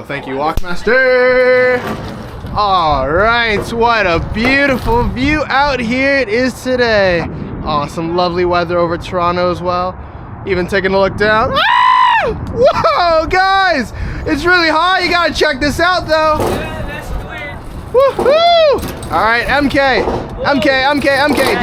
thank you, Walkmaster. All right, what a beautiful view out here it is today. Awesome, lovely weather over Toronto as well. Even taking a look down. Ah! Whoa, guys, it's really high. You gotta check this out, though. Yeah, let's do it. Woohoo! All right, MK. Do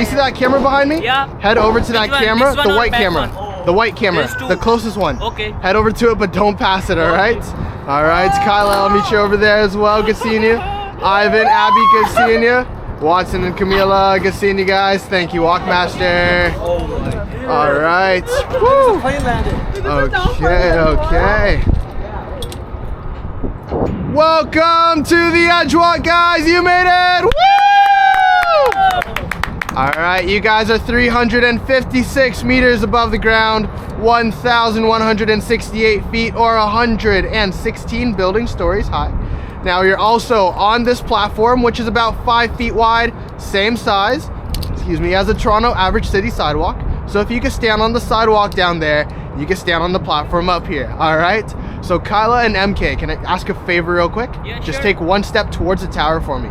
you see that camera behind me? Yeah. Head over to that camera, This one the or white back camera. one? Oh. The white camera, There's two. the closest one. Okay. Head over to it, but don't pass it, all right? All right, Kyla, I'll meet you over there as well. Good seeing you. Ivan, Abby, good seeing you. Watson and Camila, good seeing you guys. Thank you, Walkmaster. All right. Woo. Okay. Welcome to the EdgeWalk, guys. You made it. Woo! All right, you guys are 356 meters above the ground, 1,168 feet or 116 building stories high. Now you're also on this platform, which is about 5 feet wide, same size, as a Toronto average city sidewalk. So if you can stand on the sidewalk down there, you can stand on the platform up here, all right? So Kyla and MK, can I ask a favor real quick? Yeah, Just sure. take one step towards the tower for me.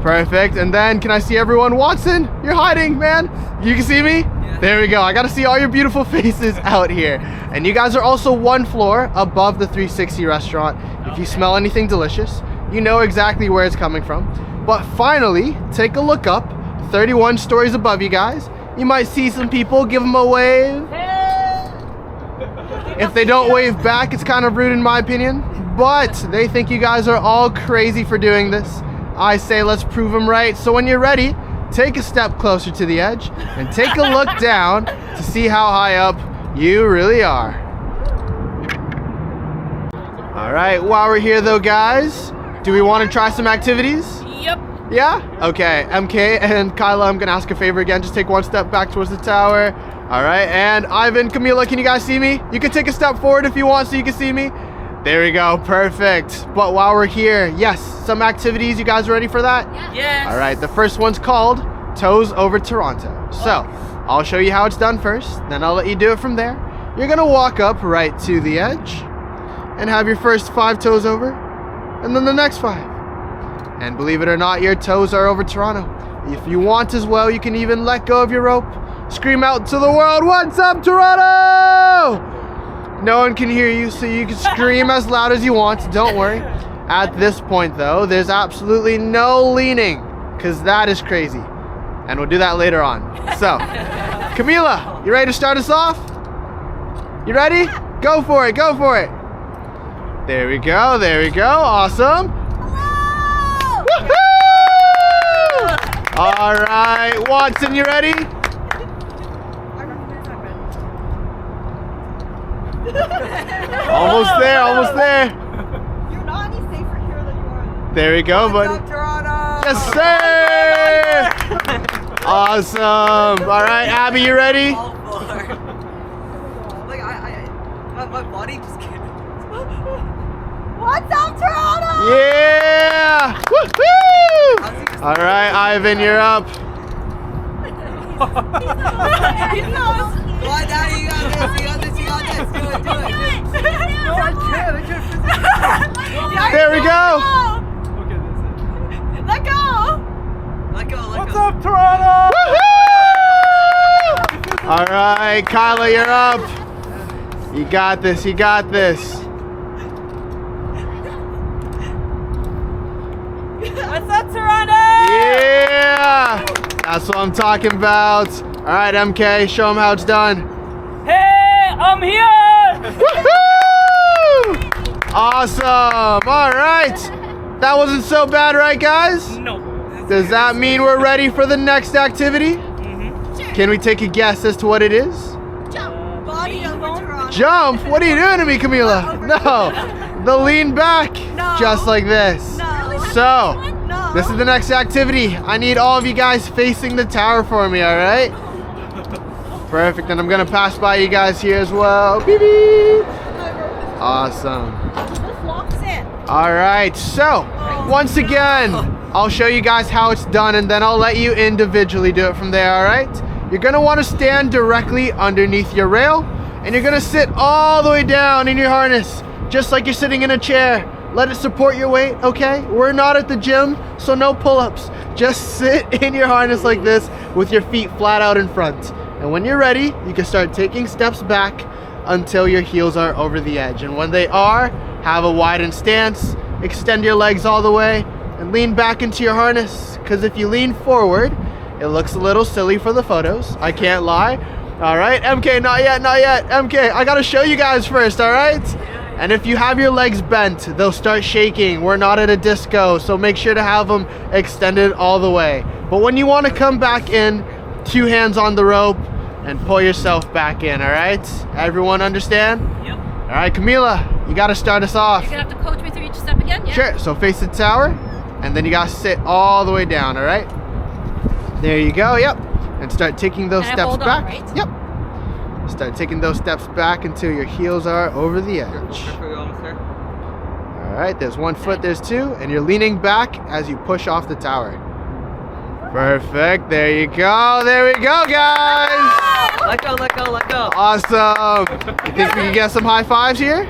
Perfect, and then can I see everyone? Watson, you're hiding, man. You can see me? Yeah. There we go. I gotta see all your beautiful faces out here. And you guys are also one floor above the 360 restaurant. If you smell anything delicious, you know exactly where it's coming from. But finally, take a look up, 31 stories above you guys. You might see some people, give them a wave. If they don't wave back, it's kind of rude in my opinion, but they think you guys are all crazy for doing this. I say let's prove them right. So when you're ready, take a step closer to the edge and take a look down to see how high up you really are. All right, while we're here though, guys, do we want to try some activities? Yep. Yeah? Okay, MK and Kyla, I'm gonna ask a favor again. Just take one step back towards the tower. All right, and Ivan, Camila, can you guys see me? You can take a step forward if you want so you can see me. There we go, perfect. But while we're here, yes, some activities. You guys ready for that? Yes. All right, the first one's called Toes Over Toronto. So, I'll show you how it's done first, then I'll let you do it from there. You're gonna walk up right to the edge and have your first 5 toes over, and then the next 5. And believe it or not, your toes are over Toronto. If you want as well, you can even let go of your rope. Scream out to the world, "What's up, Toronto?" No one can hear you, so you can scream as loud as you want, don't worry. At this point though, there's absolutely no leaning, because that is crazy. And we'll do that later on. So, Camila, you ready to start us off? You ready? Go for it, go for it. There we go, awesome. Woohoo! All right, Watson, you ready? Almost there. You're not any safer here than you are. There we go, buddy. What's up, Toronto? Yes, sir! Awesome. All right, Abby, you ready? All four. Like my body just can't. What's up, Toronto? Yeah! Woohoo! All right, Ivan, you're up. He knows. Come on, Daddy, you got this. Do it. No, I can't. There we go. Let go. What's up, Toronto? Woohoo! All right, Kyla, you're up. You got this. What's up, Toronto? Yeah! That's what I'm talking about. All right, MK, show them how it's done. Hey, I'm here. Woohoo! Awesome. All right. That wasn't so bad, right, guys? No. Does that mean we're ready for the next activity? Can we take a guess as to what it is? Body over Toronto. Jump? What are you doing to me, Camila? No. The lean back. No. Just like this. No. So, No. this is the next activity. I need all of you guys facing the tower for me, all right? Perfect, and I'm gonna pass by you guys here as well. Beep, beep. Awesome. This locks in. All right, so once again, I'll show you guys how it's done and then I'll let you individually do it from there, all right? You're gonna wanna stand directly underneath your rail and you're gonna sit all the way down in your harness. just like you're sitting in a chair. Let it support your weight, okay? We're not at the gym, so no pull-ups. Just sit in your harness like this with your feet flat out in front. And when you're ready, you can start taking steps back until your heels are over the edge. And when they are, have a widened stance, extend your legs all the way, and lean back into your harness. Because if you lean forward, it looks a little silly for the photos. I can't lie. All right, MK, not yet, not yet. MK, I gotta show you guys first, all right? And if you have your legs bent, they'll start shaking. We're not at a disco, so make sure to have them extended all the way. But when you want to come back in, 2 hands on the rope and pull yourself back in, all right? Everyone understand? Yep. All right, Camila, you got to start us off. You're gonna have to coach me through each step again, yeah? Sure, so face the tower, and then you got to sit all the way down, all right? There you go, yep. And start taking those And I steps hold on, back. right? Yep. Start taking those steps back until your heels are over the edge. We're almost there. All right, there's 1 foot, there's 2, and you're leaning back as you push off the tower. Perfect, there you go, there we go, guys. Let go, let go, let go. Awesome. You think we can get some high fives here?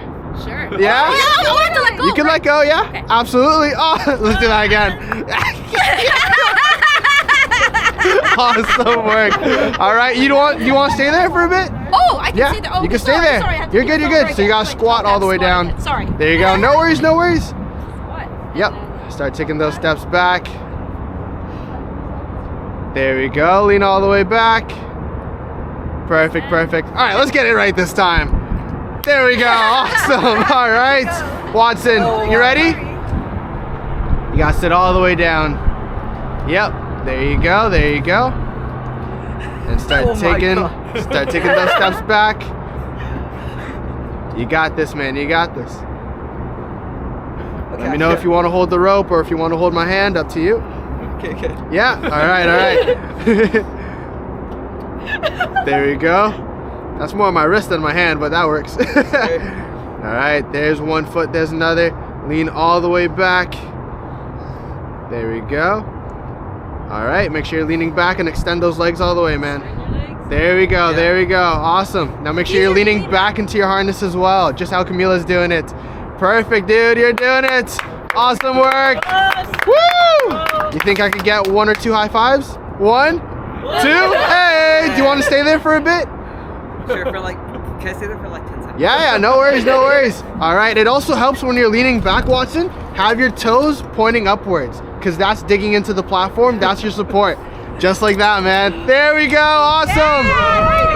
Sure. Yeah? Oh, yeah, I have to let go. You can let go, yeah? Okay. Absolutely. Oh, let's do that again. Awesome work. All right, you want to stay there for a bit? Oh, I can Yeah, stay there. Oh, you can stay sorry, there. Sorry, I have to You're keep good, you're going good. So you again. gotta squat all the way Squat down. again. Sorry. There you go. No worries, no worries. What? Yep. Start taking those steps back. There we go. Lean all the way back. Perfect, perfect. All right, let's get it right this time. There we go. Awesome. All right. Watson, you ready? You gotta sit all the way down. Yep. There you go. There you go. And start Oh my taking God. those steps back. You got this, man. You got this. Let me know if you want to hold the rope or if you want to hold my hand. Up to you. Okay, okay. Yeah. All right. All right. There we go. That's more on my wrist than my hand, but that works. All right. There's 1 foot. There's another. Lean all the way back. There we go. All right. Make sure you're leaning back and extend those legs all the way, man. There we go. Yeah. There we go. Awesome. Now make sure you're leaning back into your harness as well, just how Camila's doing it. Perfect, dude. You're doing it. Awesome work. Woo! You think I could get 1 or 2 high fives? 1, 2. Hey, do you want to stay there for a bit? Sure, for like, can I stay there for like 10 seconds? Yeah, no worries, no worries. All right, it also helps when you're leaning back, Watson, have your toes pointing upwards, because that's digging into the platform. That's your support. Just like that, man. There we go. Awesome.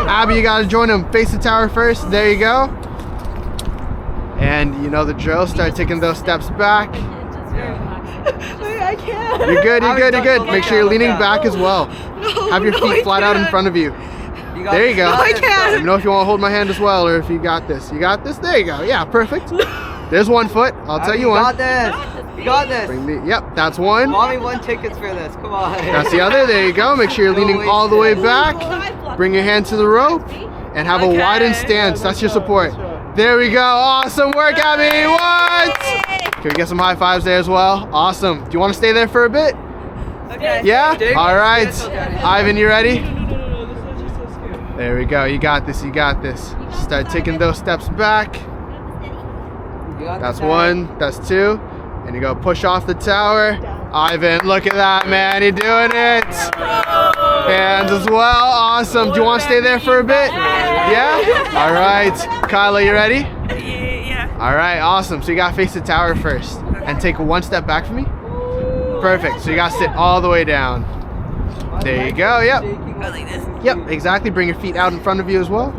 Abby, you got to join him. Face the tower first. There you go. And you know the drill. Start taking those steps back. Wait, I can't. You're good, you're good, you're good. Oh my Make sure you're God, leaning yeah. back as well. Have your no, I feet flat out in can't. front of you. You got There you go. this. No, I can't. Let me know if you want to hold my hand as well or if you got this. You got this? There you go. Yeah, perfect. There's 1 foot. I'll tell you You got one. this. You got this. Bring the, yep, that's 1. Mommy won tickets for this. Come on. That's the other. There you go. Make sure you're leaning all the way back. Bring your hand to the rope and have a widened stance. That's your support. There we go. Awesome work, Abby. What? Can we get some high fives there as well? Awesome. Do you want to stay there for a bit? Okay. Yeah? Jake, All right. yes, okay. Ivan, you ready? There we go. You got this. You got this. Start taking those steps back. You got That's this, 1. That's 2. And you go push off the tower. Ivan, look at that, man. You're doing it. Hands as well. Awesome. Do you want to stay there for a bit? Yeah? All right. Kyla, you ready? Yeah. All right. Awesome. So you got to face the tower first and take 1 step back from me. Perfect. So you got to sit all the way down. There you go. Yep. Go like this. Yep. Exactly. Bring your feet out in front of you as well.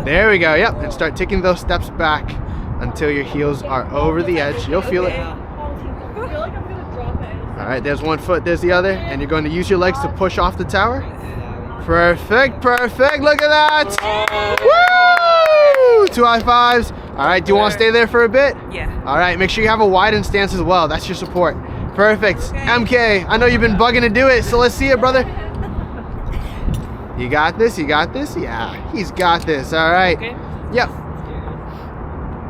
There we go. Yep. And start taking those steps back until your heels are over the edge. You'll feel it. All right, there's 1 foot, there's the other, and you're going to use your legs to push off the tower. Perfect, perfect. Look at that. Woo! 2 high fives. All right, do you want to stay there for a bit? Yeah. All right, make sure you have a widened stance as well. That's your support. Perfect. MK, I know you've been bugging to do it, so let's see it, brother. You got this? You got this? Yeah, he's got this. All right. Okay. Yep.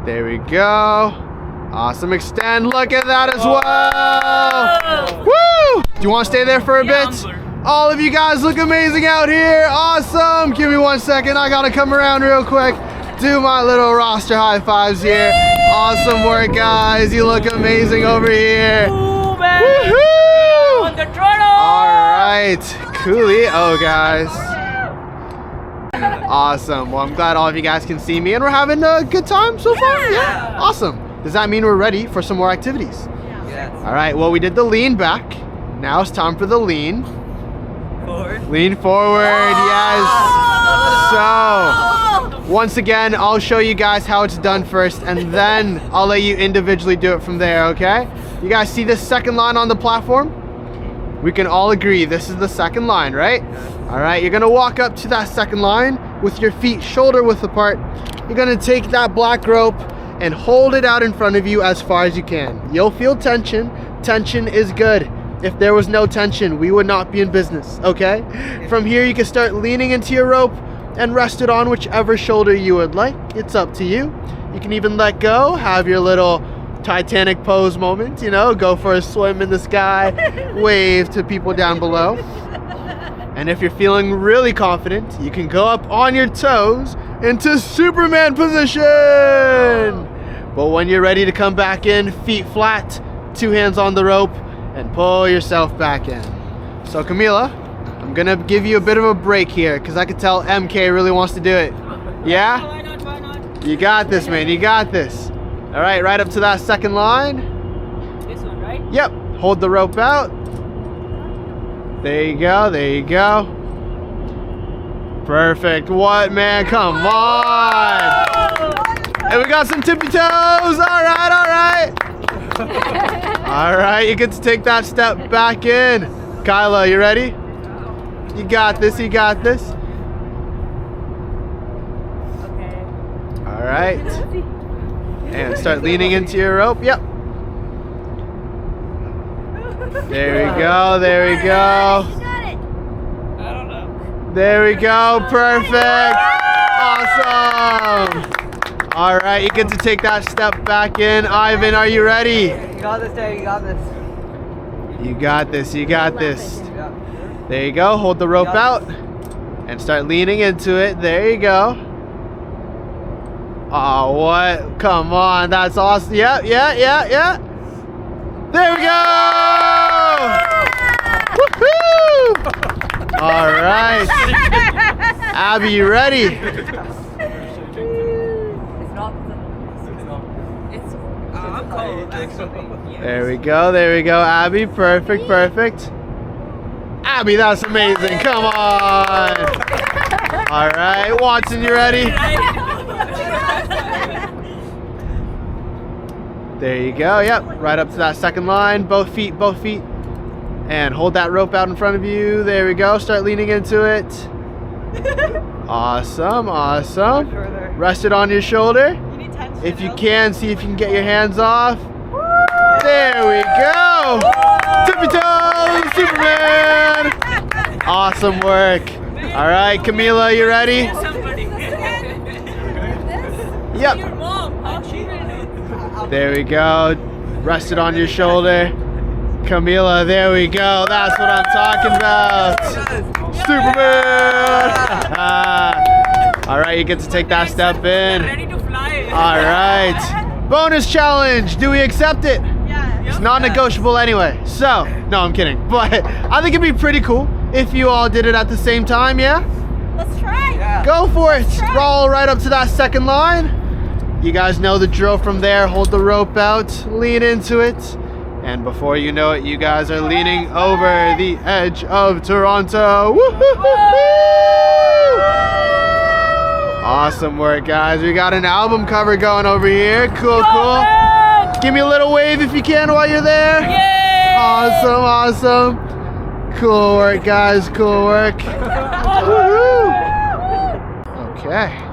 There we go. Awesome. Extend. Look at that as well. Woo! Do you want to stay there for a bit? All of you guys look amazing out here. Awesome. Give me 1 second. I got to come around real quick. do my little roster high fives here. Awesome work, guys. You look amazing over here. Ooh, man. Woohoo! On the throttle. All right, coolio, guys. Awesome. Well, I'm glad all of you guys can see me, and we're having a good time so far. Yeah. Awesome. Does that mean we're ready for some more activities? Yes. All right. Well, we did the lean back. Now it's time for the lean. Forward. Lean forward. Yes. So, once again, I'll show you guys how it's done first, and then I'll let you individually do it from there. Okay? You guys see this second line on the platform? We can all agree this is the second line, right? All right, you're gonna walk up to that second line with your feet shoulder width apart. You're gonna take that black rope and hold it out in front of you as far as you can. You'll feel tension. Tension is good. If there was no tension, we would not be in business, okay? From here, you can start leaning into your rope and rest it on whichever shoulder you would like. It's up to you. You can even let go, have your little Titanic pose moment, you know, go for a swim in the sky, wave to people down below. And if you're feeling really confident, you can go up on your toes into Superman position. But when you're ready to come back in, feet flat, 2 hands on the rope, and pull yourself back in. So Camila, I'm gonna give you a bit of a break here because I can tell MK really wants to do it. Yeah? Why not? Why not? You got this, man, you got this. All right, right up to that second line. This one, right? Yep, hold the rope out. There you go, there you go. Perfect, what, man, come on. And we got some tippy toes, all right, all right. All right, you get to take that step back in. Kyla, you ready? You got this, you got this. Okay. All right. And start leaning into your rope. Yep. There we go. There we go. I don't know. There we go. Perfect. Awesome. All right. You get to take that step back in. Ivan, are you ready? You got this, Dave. You got this. You got this. You got this. Yeah. There you go. Hold the rope out and start leaning into it. There you go. Oh, what? Come on, that's awesome. Yeah. There we go! Woohoo! All right. Abby, you ready? It's not. It's. I'm cold, actually. There we go, there we go, Abby. Perfect, perfect. Abby, that's amazing. Come on. All right, Watson, you ready? There you go, yep, right up to that second line, both feet, and hold that rope out in front of you. There we go, start leaning into it. Awesome, awesome. Rest it on your shoulder. You need tension. If you can, see if you can get your hands off. There we go. Tippy toes, Superman. Awesome work. All right, Camila, you ready? Somebody. Yep. Your mom. How she ready? There we go. Rest it on your shoulder. Camila, there we go. That's what I'm talking about. Superman! All right, you get to take that step in. Ready to fly. All right. Bonus challenge. Do we accept it? Yeah. It's non-negotiable anyway. So, no, I'm kidding. But I think it'd be pretty cool if you all did it at the same time, yeah? Let's try. Yeah. Go for it. Roll right up to that second line. You guys know the drill from there. Hold the rope out, lean into it. And before you know it, you guys are leaning over the edge of Toronto. Woo-hoo-hoo-hoo! Awesome work, guys. We got an album cover going over here. Cool, cool. Give me a little wave if you can while you're there. Yay! Awesome, awesome. Cool work, guys. Cool work. Woo-hoo! Okay.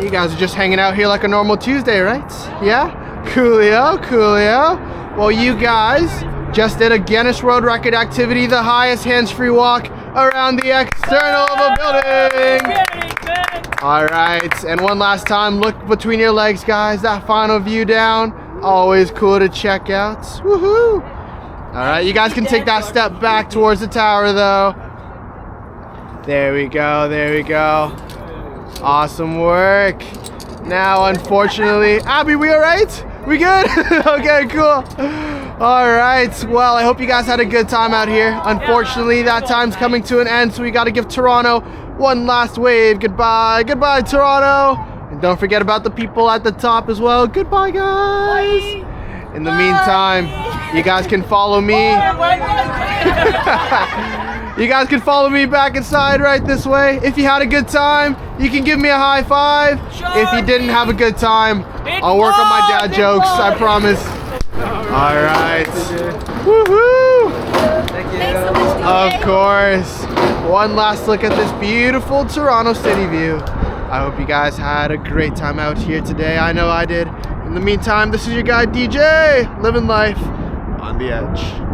You guys are just hanging out here like a normal Tuesday, right? Yeah? Coolio, coolio. Well, you guys just did a Guinness World Record activity, the highest hands-free walk around the external of a building. All right, and one last time, look between your legs, guys. That final view down, always cool to check out. Woohoo! All right, you guys can take that step back towards the tower, though. There we go, there we go. Awesome work. Now, unfortunately, Abby, we all right? We good? Okay, cool. All right. Well, I hope you guys had a good time out here. Unfortunately, that time's coming to an end, so we got to give Toronto one last wave. Goodbye. Goodbye, Toronto. And don't forget about the people at the top as well. Goodbye, guys. In the meantime, you guys can follow me. You guys can follow me back inside right this way. If you had a good time, you can give me a high five. If you didn't have a good time, I'll work on my dad jokes, I promise. All right. Woohoo! Thank you. Of course. One last look at this beautiful Toronto city view. I hope you guys had a great time out here today. I know I did. In the meantime, this is your guy DJ, living life on the edge.